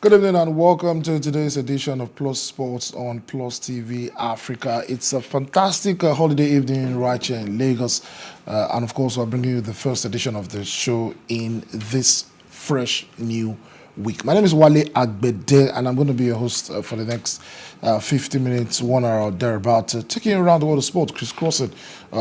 Good evening and welcome to today's edition of Plus Sports on Plus TV Africa. It's a fantastic holiday evening right here in Lagos. And of course, we're bringing you the first edition of the show in this fresh new week. My name is Wale Agbede and I'm going to be your host for the next 50 minutes, 1 hour or thereabout, taking you around the world of sport, crisscrossing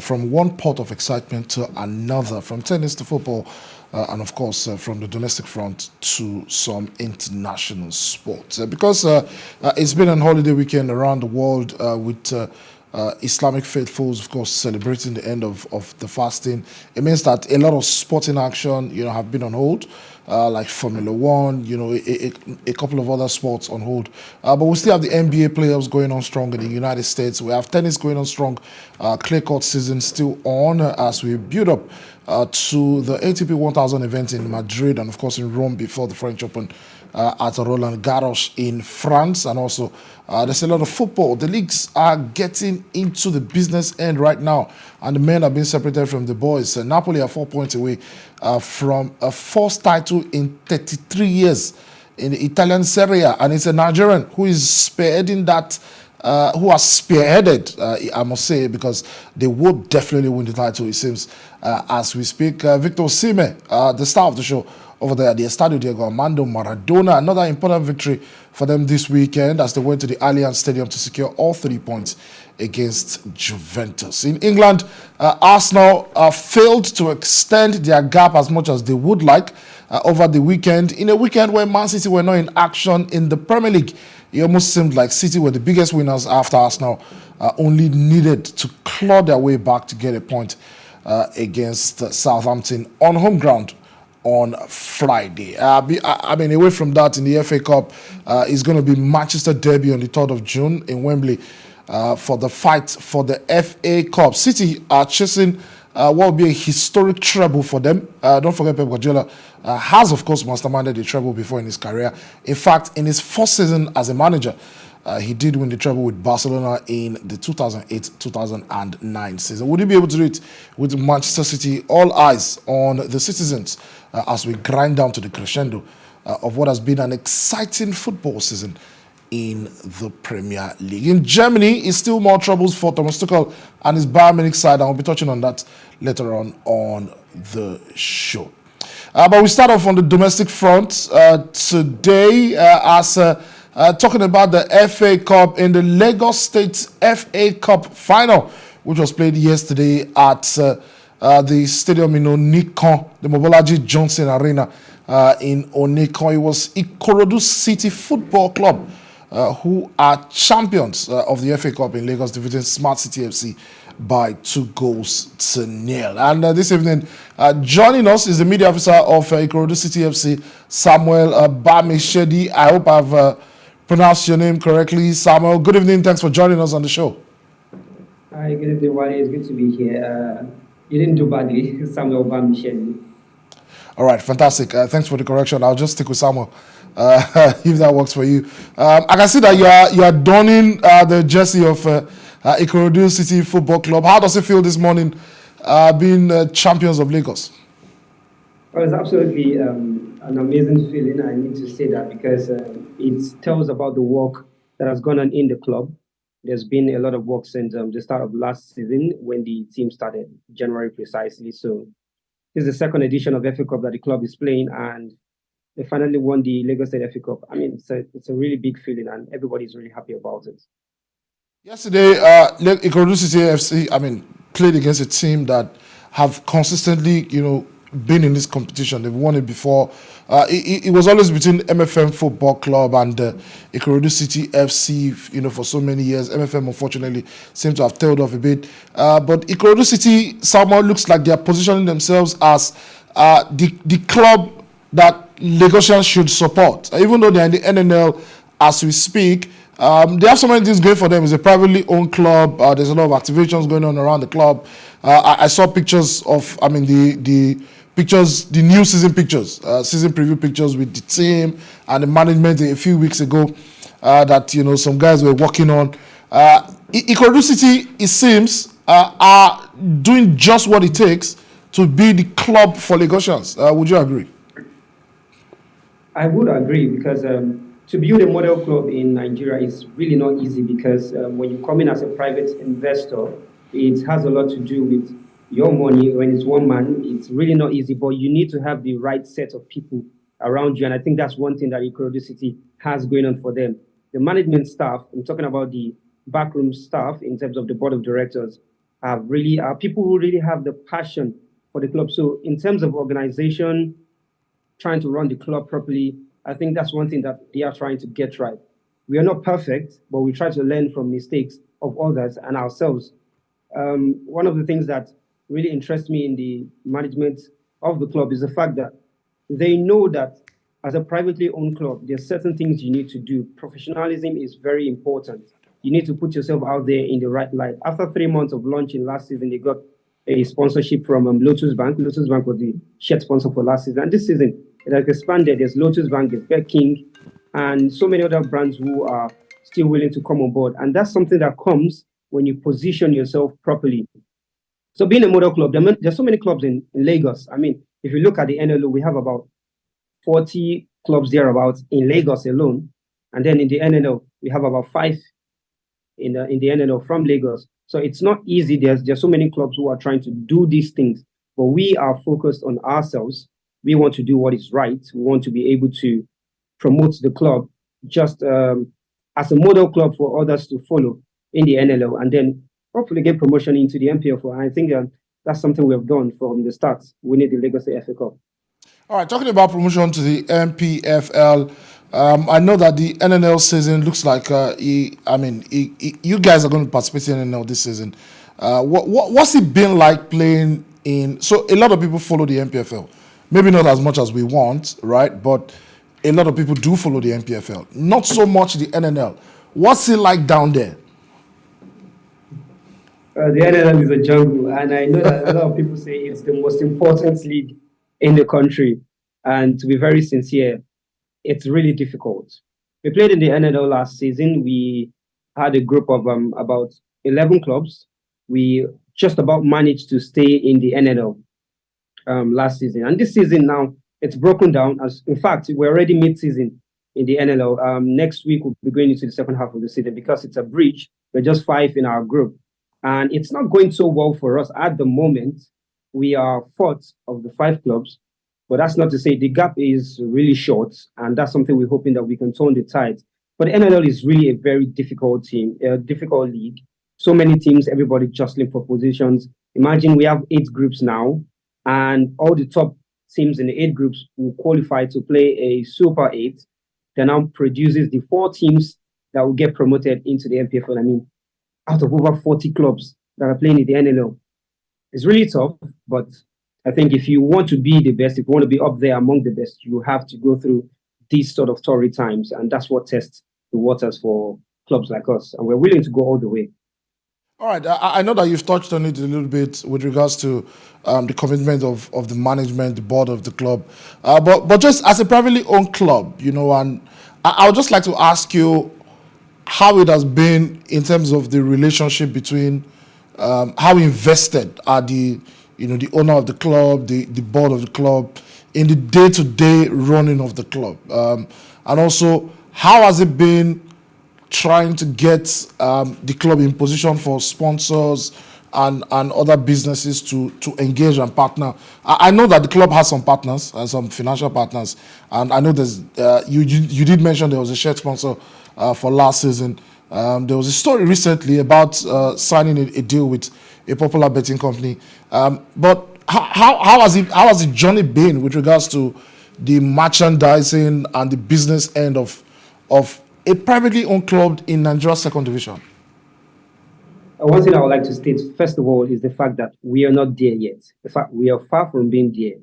from one pot of excitement to another, from tennis to football, and of course from the domestic front to some international sports. Because it's been a holiday weekend around the world with Islamic faithfuls, of course, celebrating the end of the fasting. It means that a lot of sporting action, have been on hold, like Formula One, a couple of other sports on hold. But we still have the NBA playoffs going on strong in the United States. We have tennis going on strong. Clay court season still on as we build up to the ATP 1000 event in Madrid and, of course, in Rome before the French Open at Roland Garros in France. And also, there's a lot of football. The leagues are getting into the business end right now, and the men are being separated from the boys. Napoli are 4 points away from a first title in 33 years in the Italian Serie A, and it's a Nigerian who is spearheading that. Who has spearheaded, I must say, because they would definitely win the title, it seems, as we speak. Victor Osimhen, the star of the show over there at the Estadio Diego Armando Maradona, another important victory for them this weekend as they went to the Allianz Stadium to secure all 3 points against Juventus. In England, Arsenal failed to extend their gap as much as they would like over the weekend, in a weekend where Man City were not in action in the Premier League. It almost seemed like City were the biggest winners after Arsenal only needed to claw their way back to get a point against Southampton on home ground on Friday. Away from that, in the FA Cup, it's going to be Manchester Derby on the 3rd of June in Wembley for the fight for the FA Cup. City are chasing what will be a historic treble for them. Don't forget, Pep Guardiola has, of course, masterminded the treble before in his career. In fact, in his first season as a manager, he did win the treble with Barcelona in the 2008-2009 season. Would he be able to do it with Manchester City? All eyes on the citizens as we grind down to the crescendo of what has been an exciting football season in the Premier League. In Germany, it's still more troubles for Thomas Tuchel and his Bayern Munich side, and we'll be touching on that later on the show. But we start off on the domestic front today as talking about the FA Cup in the Lagos State FA Cup final, which was played yesterday at the stadium in Onikon, the Mobolaji Johnson Arena in Onikon. It was Ikorodu City Football Club who are champions of the FA Cup in Lagos, defeating Smart City FC by 2-0. And this evening, joining us is the media officer of Ikorodu City FC, Samuel Bamisedi. I hope I've pronounced your name correctly. Samuel, good evening. Thanks for joining us on the show. Hi, good evening, Wale. It's good to be here. You didn't do badly, Samuel Bamisedi. All right, fantastic. Thanks for the correction. I'll just stick with Samuel if that works for you. I can see that you are donning the jersey of Ikorodu City Football Club. How does it feel this morning being champions of Lagos? Well, it's absolutely an amazing feeling. I need to say that because it tells about the work that has gone on in the club. There's been a lot of work since the start of last season when the team started, January precisely. So this is the second edition of FA Cup that the club is playing, and they finally won the Lagos State FA Cup. I mean, it's a really big feeling, and everybody's really happy about it. Yesterday, Ikorodu City FC, played against a team that have consistently, been in this competition. They've won it before. It was always between MFM Football Club and Ikorodu City FC, for so many years. MFM, unfortunately, seems to have tailed off a bit. But Ikorodu City somehow looks like they are positioning themselves as the club that Lagosians should support. Even though they're in the NNL as we speak, they have so many things going for them. It's a privately owned club. There's a lot of activations going on around the club. I saw pictures of, the pictures, the new season pictures, season preview pictures with the team and the management a few weeks ago that, some guys were working on. Ikorodu City, it seems, are doing just what it takes to be the club for Lagosians. Would you agree? I would agree because to build a model club in Nigeria is really not easy because when you come in as a private investor, it has a lot to do with your money. When it's one man, it's really not easy, but you need to have the right set of people around you. And I think that's one thing that Ikorodu City has going on for them. The management staff, I'm talking about the backroom staff in terms of the board of directors, are people who really have the passion for the club. So in terms of organization, trying to run the club properly. I think that's one thing that they are trying to get right. We are not perfect, but we try to learn from mistakes of others and ourselves. One of the things that really interests me in the management of the club is the fact that they know that as a privately owned club, there are certain things you need to do. Professionalism is very important. You need to put yourself out there in the right light. After 3 months of launching last season, they got a sponsorship from Lotus Bank. Lotus Bank was the shared sponsor for last season. And this season, it has expanded. There's Lotus Bank, there's Bet King, and so many other brands who are still willing to come on board. And that's something that comes when you position yourself properly. So being a model club, there's so many clubs in Lagos. I mean, if you look at the NLO, we have about 40 clubs thereabouts in Lagos alone. And then in the NNL, we have about five in the NNL from Lagos. So it's not easy. There's so many clubs who are trying to do these things, but we are focused on ourselves. We want to do what is right. We want to be able to promote the club just as a model club for others to follow in the NLO, and then hopefully get promotion into the MPFL. And I think that's something we have done from the start. We need the Lagos FA Cup. All right, talking about promotion to the MPFL, I know that the NNL season looks like you guys are going to participate in NNL this season. What's it been like playing in? So a lot of people follow the MPFL, maybe not as much as we want, right? But a lot of people do follow the MPFL, not so much the NNL. What's it like down there? The NLL is a jungle, and I know that a lot of people say it's the most important league in the country. And to be very sincere, it's really difficult. We played in the NNL last season. We had a group of about 11 clubs. We just about managed to stay in the NNL last season. And this season now, it's broken down. As in fact, we're already mid-season in the NLL. Next week, we'll be going into the second half of the season because it's a bridge. We're just five in our group. And it's not going so well for us at the moment. We are fourth of the five clubs, but that's not to say the gap is really short. And that's something we're hoping that we can turn the tide. But the NLL is really a very difficult team, a difficult league. So many teams, everybody jostling for positions. Imagine we have 8 groups now, and all the top teams in the 8 groups will qualify to play a Super 8 that now produces the 4 teams that will get promoted into the MPFL. I mean, out of over 40 clubs that are playing in the NLL. It's really tough, but I think if you want to be the best, if you want to be up there among the best, you have to go through these sort of torrid times. And that's what tests the waters for clubs like us. And we're willing to go all the way. All right, I know that you've touched on it a little bit with regards to the commitment of the management, the board of the club, but just as a privately owned club, and I would just like to ask you how it has been in terms of the relationship between how invested are the owner of the club, the board of the club in the day-to-day running of the club, and also how has it been trying to get the club in position for sponsors and other businesses to engage and partner. I know that the club has some partners and some financial partners, and I know there's you did mention there was a shared sponsor for last season. There was a story recently about signing a deal with a popular betting company. But how has the journey been with regards to the merchandising and the business end of a privately owned club in Nigeria's second division? One thing I would like to state, first of all, is the fact that we are not there yet. In fact, we are far from being there.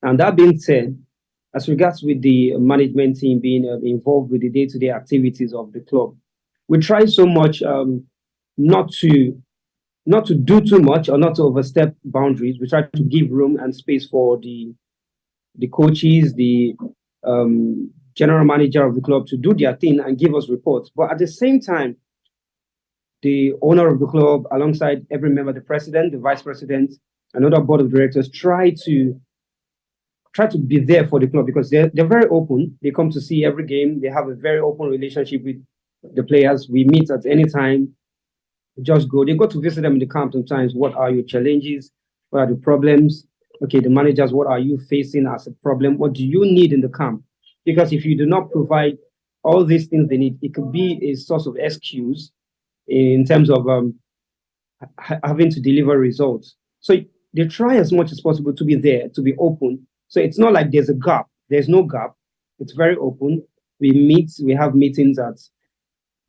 And that being said, as regards with the management team being involved with the day-to-day activities of the club, we try so much not to do too much or not to overstep boundaries. We try to give room and space for the coaches, the general manager of the club to do their thing and give us reports. But at the same time, the owner of the club, alongside every member, the president, the vice president, and other board of directors, try to try to be there for the club because they're very open. They come to see every game. They have a very open relationship with the players. We meet at any time. Just go. They go to visit them in the camp sometimes. What are your challenges? What are the problems? Okay, the managers, what are you facing as a problem? What do you need in the camp? Because if you do not provide all these things they need, it could be a source of excuse in terms of having to deliver results. So they try as much as possible to be there, to be open. So it's not like there's a gap. There's no gap. It's very open. We meet, we have meetings at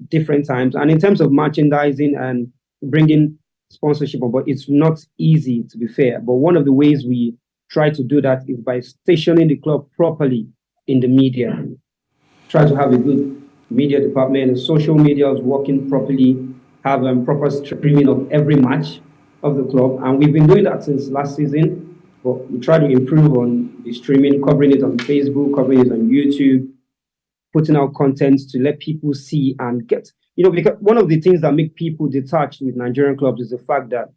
different times. And in terms of merchandising and bringing sponsorship on board, it's not easy, to be fair. But one of the ways we try to do that is by stationing the club properly in the media. Try to have a good media department, and social media is working properly, have proper streaming of every match of the club. And we've been doing that since last season, but we try to improve on the streaming, covering it on Facebook, covering it on YouTube, putting out content to let people see and get, because one of the things that make people detached with Nigerian clubs is the fact that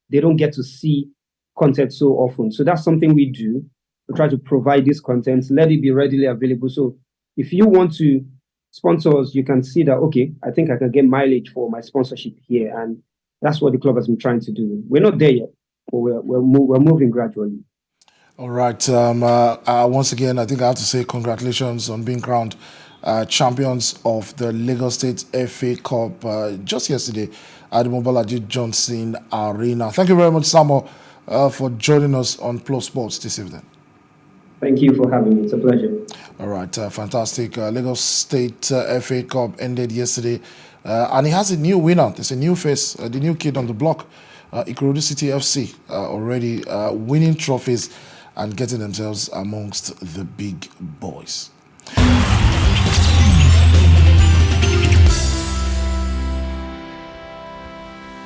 they don't get to see content so often. So that's something we do. We try to provide this content, let it be readily available. So if you want to sponsor us, you can see that, okay, I think I can get mileage for my sponsorship here. And that's what the club has been trying to do. We're not there yet, but we're moving gradually. All right. Once again, I think I have to say congratulations on being crowned champions of the Lagos State FA Cup just yesterday at the Mobolaji Johnson Arena. Thank you very much, Samuel, for joining us on Plus Sports this evening. Thank you for having me. It's a pleasure. All right. Fantastic. Lagos State FA Cup ended yesterday. And it has a new winner. There's a new face, the new kid on the block, Ikorodu City FC, already winning trophies and getting themselves amongst the big boys.